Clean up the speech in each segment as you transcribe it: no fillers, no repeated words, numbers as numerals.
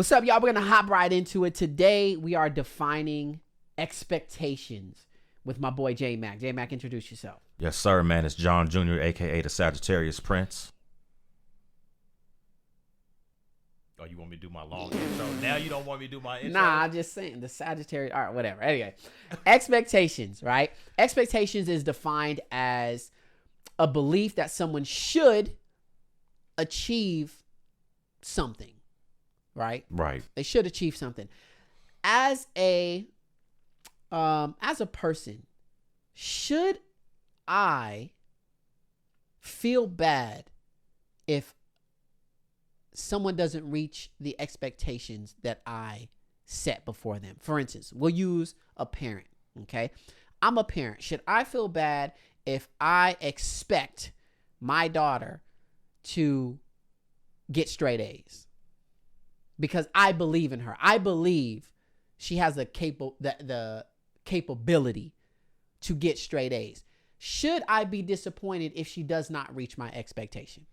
What's up, y'all? We're going to hop right into it. Today, we are defining expectations with my boy J-Mac. J-Mac, introduce yourself. Yes, sir, man. It's John Jr., a.k.a. the Sagittarius Prince. Oh, you want me to do my long intro? Now you don't want me to do my intro? Nah, I'm just saying. The Sagittarius. All right, whatever. Anyway, expectations, right? Expectations is defined as a belief that someone should achieve something, right? Right. They should achieve something. As a person, should I feel bad if someone doesn't reach the expectations that I set before them? For instance, we'll use a parent, okay? I'm a parent. Should I feel bad if I expect my daughter to get straight A's? Because I believe in her. I believe she has the capability to get straight A's. Should I be disappointed if she does not reach my expectation?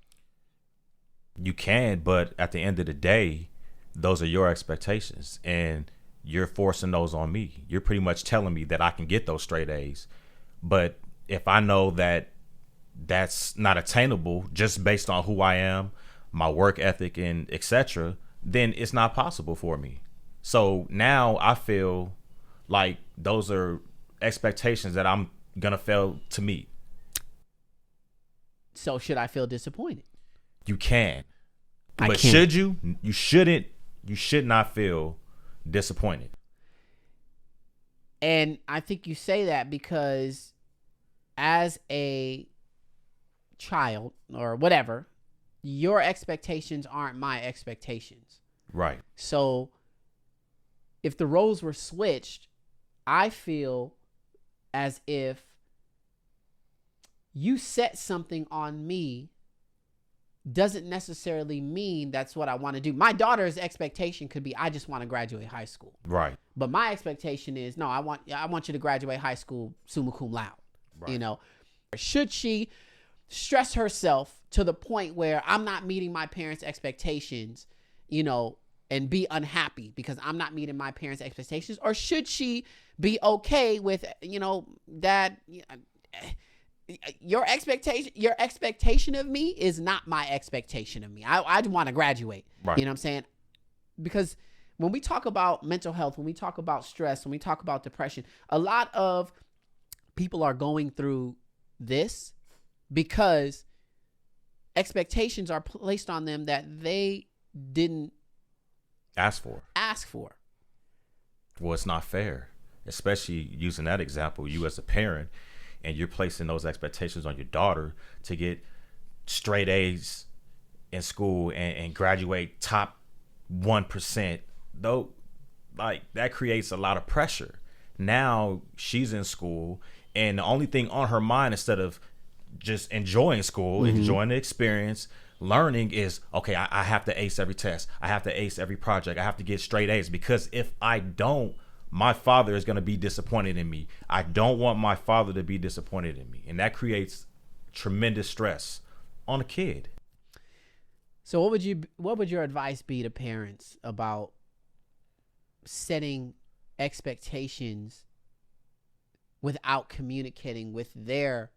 You can, but at the end of the day, those are your expectations, and you're forcing those on me. You're pretty much telling me that I can get those straight A's. But if I know that that's not attainable just based on who I am, my work ethic, and etc., then it's not possible for me. So now I feel like those are expectations that I'm going to fail to meet. So should I feel disappointed? You can. I But can't. should you? You shouldn't. You should not feel disappointed. And I think you say that because as a child or whatever, your expectations aren't my expectations. Right. So if the roles were switched, I feel as if you set something on me doesn't necessarily mean that's what I want to do. My daughter's expectation could be, I just want to graduate high school. Right. But my expectation is, no, I want you to graduate high school summa cum laude. Right. You know, should she stress herself to the point where I'm not meeting my parents' expectations, you know, and be unhappy because I'm not meeting my parents' expectations? Or should she be okay with, you know, that your expectation of me is not my expectation of me. I want to graduate. Right. You know what I'm saying? Because when we talk about mental health, when we talk about stress, when we talk about depression, a lot of people are going through this because expectations are placed on them that they didn't ask for. Well, it's not fair, especially using that example, you as a parent, and you're placing those expectations on your daughter to get straight A's in school and graduate top 1%, though, like that creates a lot of pressure. Now she's in school, and the only thing on her mind, instead of just enjoying school, enjoying the experience, learning, is, okay, I have to ace every test. I have to ace every project. I have to get straight A's, because if I don't, my father is going to be disappointed in me. I don't want my father to be disappointed in me. And that creates tremendous stress on a kid. So what would your advice be to parents about setting expectations without communicating with their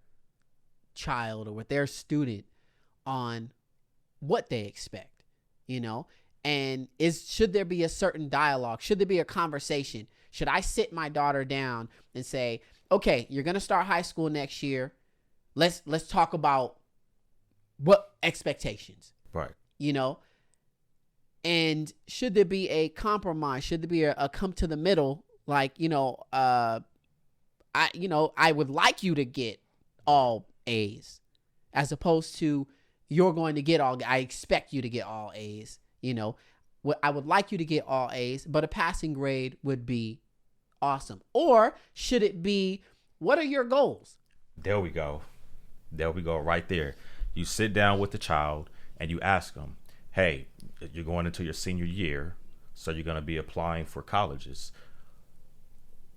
child or with their student on what they expect, you know? And should there be a certain dialogue? Should there be a conversation? Should I sit my daughter down and say, okay, you're going to start high school next year. Let's talk about what expectations, Right. you know? And should there be a compromise? Should there be a come to the middle? Like, I would like you to get all A's, as opposed to you're going to get all, I expect you to get all A's. You know, I would like you to get all A's, but a passing grade would be awesome. Or should it be, what are your goals? There we go. Right there. You sit down with the child and you ask them, hey, you're going into your senior year, so you're going to be applying for colleges.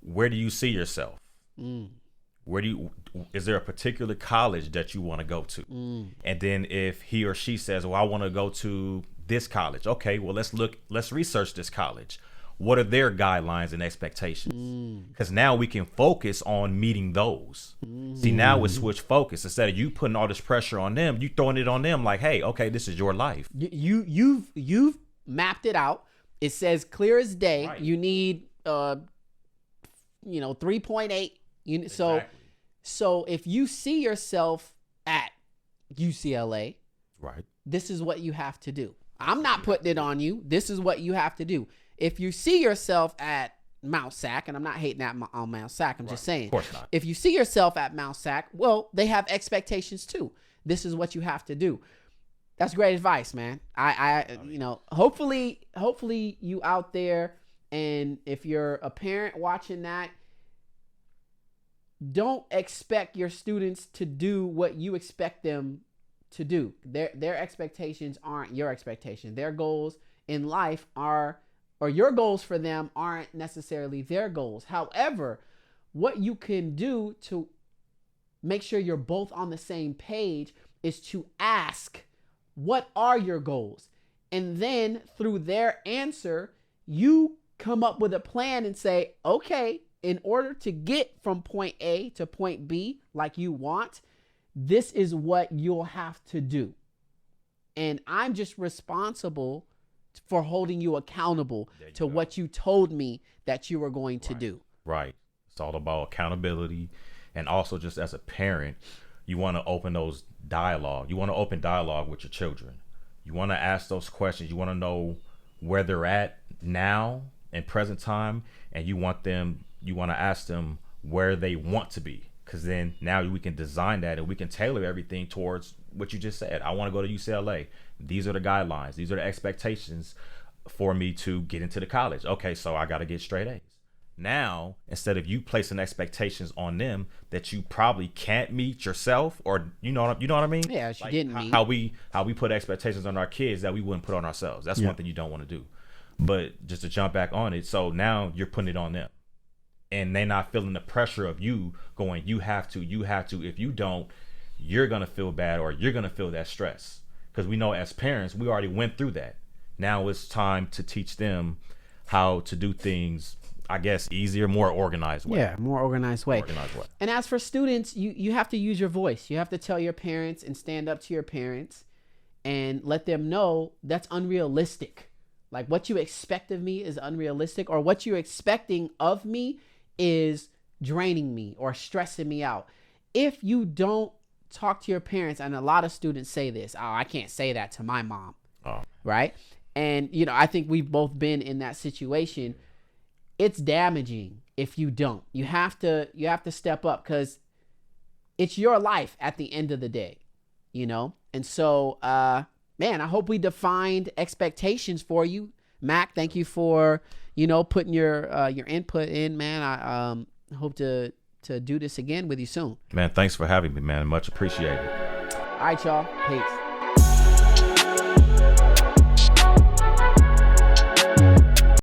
Where do you see yourself? Is there a particular college that you want to go to? And then if he or she says, well, I want to go to this college. Okay, well, let's research this college. What are their guidelines and expectations? Because now we can focus on meeting those. See, now we switch focus. Instead of you putting all this pressure on them, you throwing it on them like, hey, okay, this is your life. You've mapped it out. It says clear as day. Right. You need 3.8. So if you see yourself at UCLA, Right. this is what you have to do. I'm not putting it on you. This is what you have to do. If you see yourself at Mount Sac, and I'm not hating on Mount Sac, I'm just saying, Of course not. if you see yourself at Mount Sac, well, they have expectations too. This is what you have to do. That's great advice, man. Hopefully you out there, and if you're a parent watching that, don't expect your students to do what you expect them to do. Their expectations aren't your expectation. Their goals in life are, or your goals for them aren't necessarily their goals. However, what you can do to make sure you're both on the same page is to ask, what are your goals? And then through their answer, you come up with a plan and say, okay, in order to get from point A to point B like you want, this is what you'll have to do. And I'm just responsible for holding you accountable to what you told me that you were going to do. Right. It's all about accountability. And also, just as a parent, you want to open those dialogue. You want to open dialogue with your children. You want to ask those questions. You want to know where they're at now in present time. And you want to ask them where they want to be. Because then now we can design that and we can tailor everything towards what you just said. I want to go to UCLA. These are the guidelines. These are the expectations for me to get into the college. Okay, so I got to get straight A's. Now, instead of you placing expectations on them that you probably can't meet yourself, or you know what I mean? Yeah, she didn't meet. How we put expectations on our kids that we wouldn't put on ourselves. That's one thing you don't want to do. But just to jump back on it, so now you're putting it on them. And they're not feeling the pressure of you going, you have to. If you don't, you're going to feel bad, or you're going to feel that stress. Because we know as parents, we already went through that. Now it's time to teach them how to do things, I guess, easier, more organized way. Yeah, more organized way. And as for students, you have to use your voice. You have to tell your parents and stand up to your parents and let them know that's unrealistic. Like, what you expect of me is unrealistic, or what you're expecting of me is draining me or stressing me out. If you don't talk to your parents, and a lot of students say this, oh, I can't say that to my mom. Oh. Right? And, I think we've both been in that situation. It's damaging if you don't. You have to step up, because it's your life at the end of the day, And so, man, I hope we defined expectations for you. Mac, thank you for, putting your input in, man. I hope to do this again with you soon. Man, thanks for having me, man. Much appreciated. All right, y'all. Peace.